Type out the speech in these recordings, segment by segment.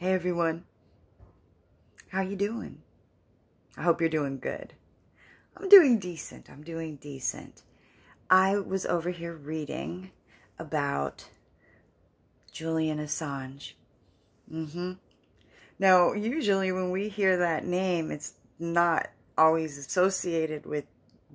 Hey everyone, how you doing? I hope you're doing good. I'm doing decent. I was over here reading about Julian Assange. Now, usually when we hear that name, it's not always associated with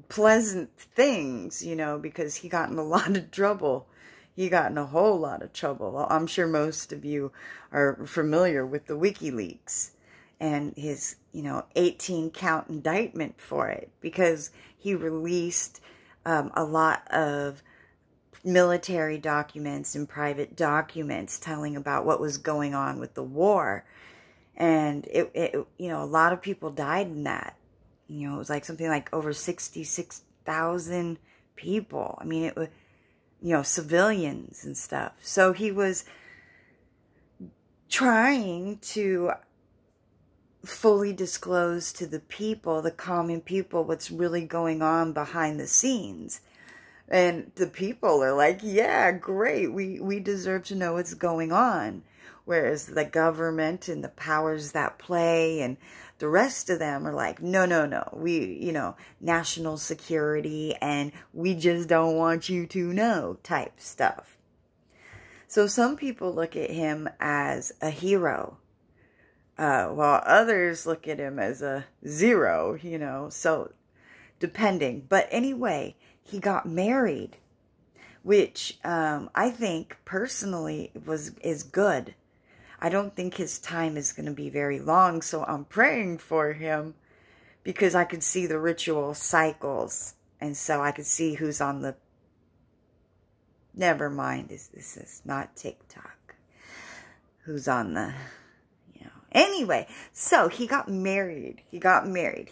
pleasant things, because he got in a lot of trouble. He got in a whole lot of trouble. I'm sure most of you are familiar with the WikiLeaks and his, 18-count indictment for it, because he released a lot of military documents and private documents telling about what was going on with the war. And a lot of people died in that. It was like something like over 66,000 people. I mean, it was, civilians and stuff. So he was trying to fully disclose to the people, the common people, what's really going on behind the scenes. And the people are like, yeah, great. We deserve to know what's going on. Whereas the government and the powers that play and the rest of them are like, no. We, national security and we just don't want you to know type stuff. So some people look at him as a hero, while others look at him as a zero, so depending. But anyway, he got married, which I think personally is good. I don't think his time is going to be very long, so I'm praying for him because I could see the ritual cycles, and so I could see who's on the... Never mind, this is not TikTok. Who's on the... Anyway, so he got married. He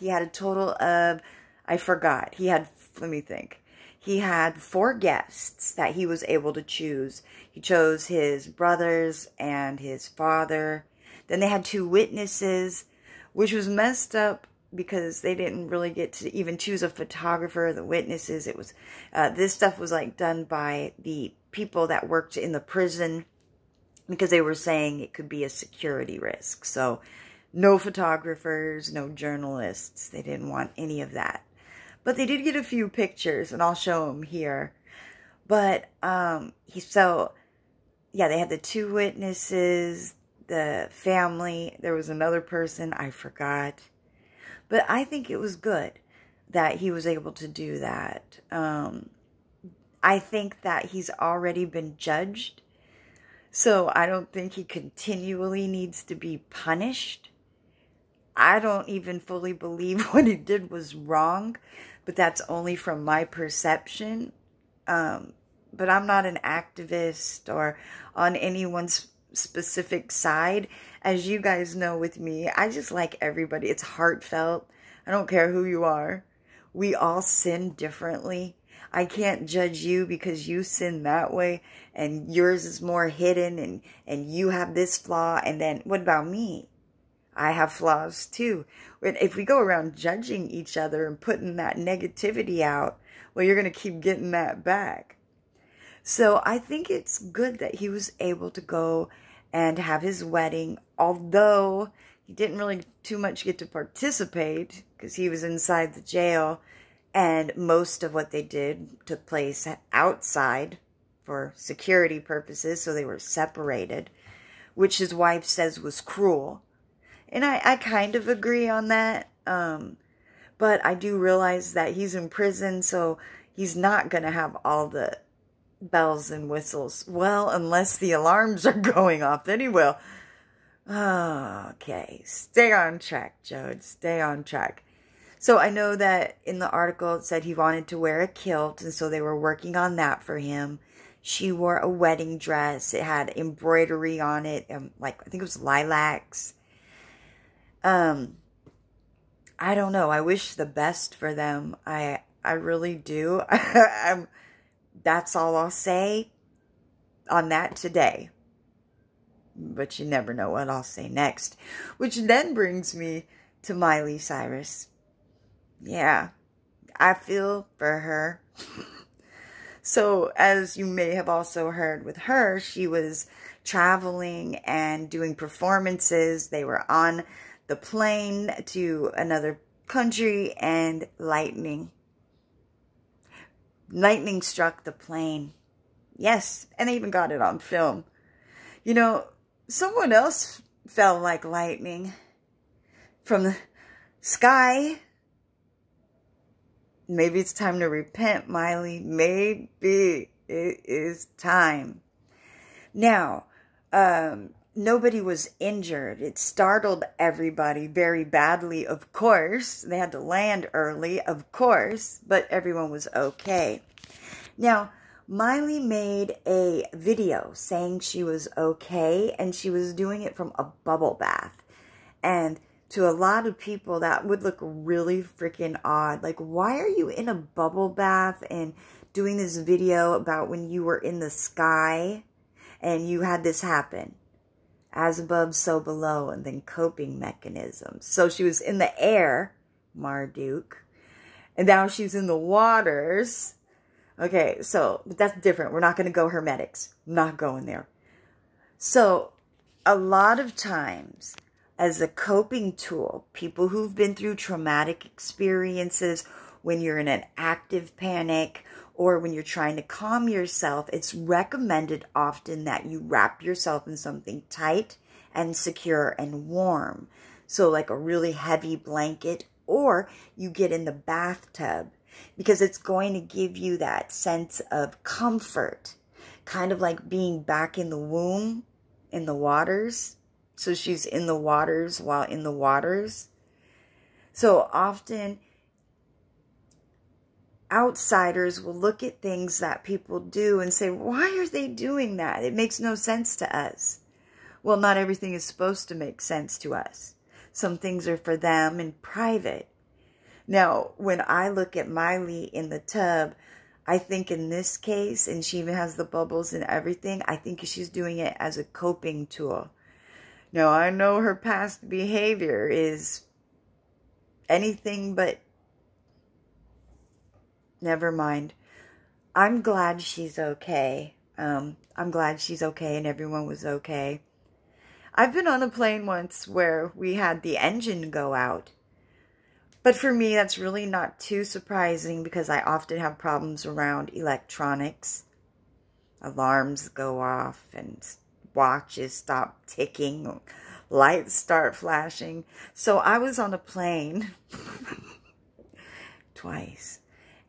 had a total of... I forgot. Let me think. He had 4 guests that he was able to choose. He chose his brothers and his father. Then they had 2 witnesses, which was messed up because they didn't really get to even choose a photographer. The witnesses, it was, this stuff was like done by the people that worked in the prison because they were saying it could be a security risk. So no photographers, no journalists. They didn't want any of that. But they did get a few pictures, and I'll show them here. But, they had the 2 witnesses, the family. There was another person, I forgot. But I think it was good that he was able to do that. I think that he's already been judged. So I don't think he continually needs to be punished. I don't even fully believe what he did was wrong. But that's only from my perception. But I'm not an activist or on anyone's specific side. As you guys know with me, I just like everybody. It's heartfelt. I don't care who you are. We all sin differently. I can't judge you because you sin that way and yours is more hidden and you have this flaw. And then what about me? I have flaws too. If we go around judging each other and putting that negativity out, well, you're going to keep getting that back. So I think it's good that he was able to go and have his wedding, although he didn't really too much get to participate because he was inside the jail, and most of what they did took place outside for security purposes, so they were separated, which his wife says was cruel. And I kind of agree on that, but I do realize that he's in prison, so he's not going to have all the bells and whistles. Well, unless the alarms are going off, then he will. Okay, stay on track, Jode, stay on track. So I know that in the article it said he wanted to wear a kilt, and so they were working on that for him. She wore a wedding dress. It had embroidery on it, I think it was lilacs. I don't know. I wish the best for them. I really do. That's all I'll say on that today. But you never know what I'll say next. Which then brings me to Miley Cyrus. Yeah, I feel for her. So as you may have also heard with her, she was traveling and doing performances. They were on the plane to another country, and lightning struck the plane. Yes, and they even got it on film. You know, someone else fell like lightning from the sky. Maybe it's time to repent, Miley. Maybe it is time. Now, nobody was injured. It startled everybody very badly, of course. They had to land early, of course, but everyone was okay. Now, Miley made a video saying she was okay, and she was doing it from a bubble bath. And to a lot of people, that would look really freaking odd. Like, why are you in a bubble bath and doing this video about when you were in the sky and you had this happen? As above, so below, and then coping mechanisms. So she was in the air, Marduk, and now she's in the waters. Okay, so but that's different. We're not going to go hermetics. Not going there. So a lot of times, as a coping tool, people who've been through traumatic experiences, when you're in an active panic or when you're trying to calm yourself, it's recommended often that you wrap yourself in something tight and secure and warm. So like a really heavy blanket, or you get in the bathtub, because it's going to give you that sense of comfort, kind of like being back in the womb, in the waters. So she's in the waters while in the waters. So often outsiders will look at things that people do and say, why are they doing that? It makes no sense to us. Well, not everything is supposed to make sense to us. Some things are for them in private. Now, when I look at Miley in the tub, I think in this case, and she even has the bubbles and everything, I think she's doing it as a coping tool. Now, I know her past behavior is anything but, never mind. I'm glad she's okay. I'm glad she's okay and everyone was okay. I've been on a plane once where we had the engine go out. But for me, that's really not too surprising because I often have problems around electronics. Alarms go off and watches stop ticking, lights start flashing. So I was on a plane twice,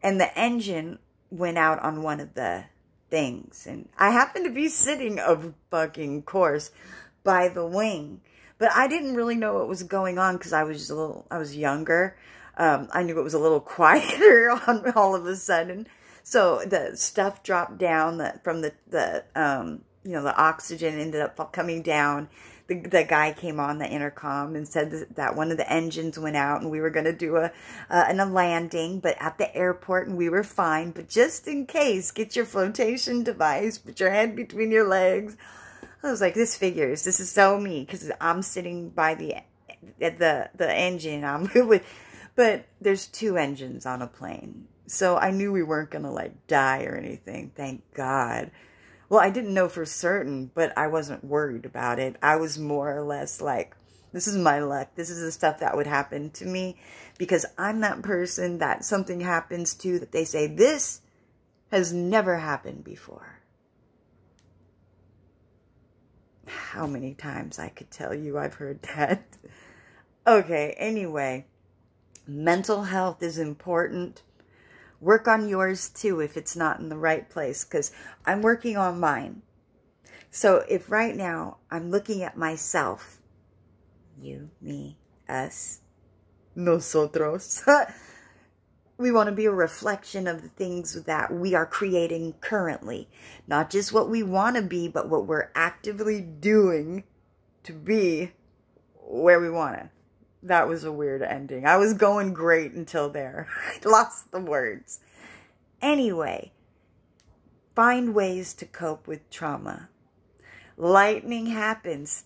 and the engine went out on one of the things. And I happened to be sitting, of fucking course, by the wing. But I didn't really know what was going on because I was younger. I knew it was a little quieter on all of a sudden. So the stuff dropped down from the oxygen ended up coming down. The guy came on the intercom and said that one of the engines went out and we were going to do a landing, but at the airport, and we were fine. But just in case, get your flotation device, put your head between your legs. I was like, this figures. This is so me because I'm sitting by the engine. But there's two engines on a plane. So I knew we weren't going to like die or anything. Thank God. Well, I didn't know for certain, but I wasn't worried about it. I was more or less like, this is my luck. This is the stuff that would happen to me because I'm that person that something happens to that they say, this has never happened before. How many times I could tell you I've heard that. Okay, anyway, mental health is important. Work on yours too if it's not in the right place, because I'm working on mine. So if right now I'm looking at myself, you, me, us, nosotros, we want to be a reflection of the things that we are creating currently. Not just what we want to be, but what we're actively doing to be where we want to. That was a weird ending. I was going great until there. I lost the words. Anyway, find ways to cope with trauma. Lightning happens.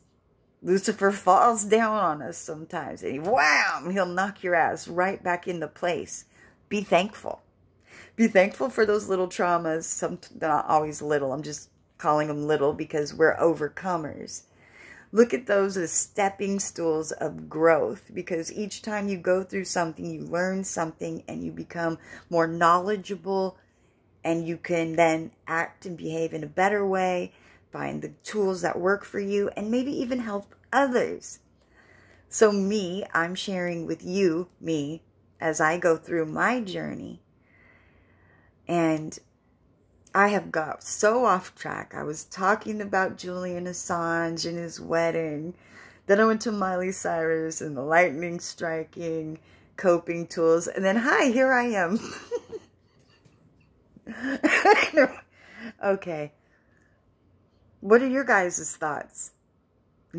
Lucifer falls down on us sometimes. And wham! He'll knock your ass right back into place. Be thankful. Be thankful for those little traumas. Some, not always little. I'm just calling them little because we're overcomers. Look at those as stepping stools of growth, because each time you go through something, you learn something and you become more knowledgeable, and you can then act and behave in a better way, find the tools that work for you, and maybe even help others. So I'm sharing with you, as I go through my journey. And I have got so off track. I was talking about Julian Assange and his wedding. Then I went to Miley, Cyrus and the lightning striking, coping tools. And then, here I am. Okay. What are your guys' thoughts?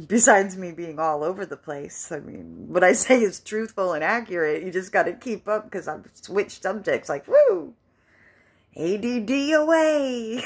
Besides me being all over the place. I mean, what I say is truthful and accurate. You just got to keep up because I've switched subjects like, woo! ADD away!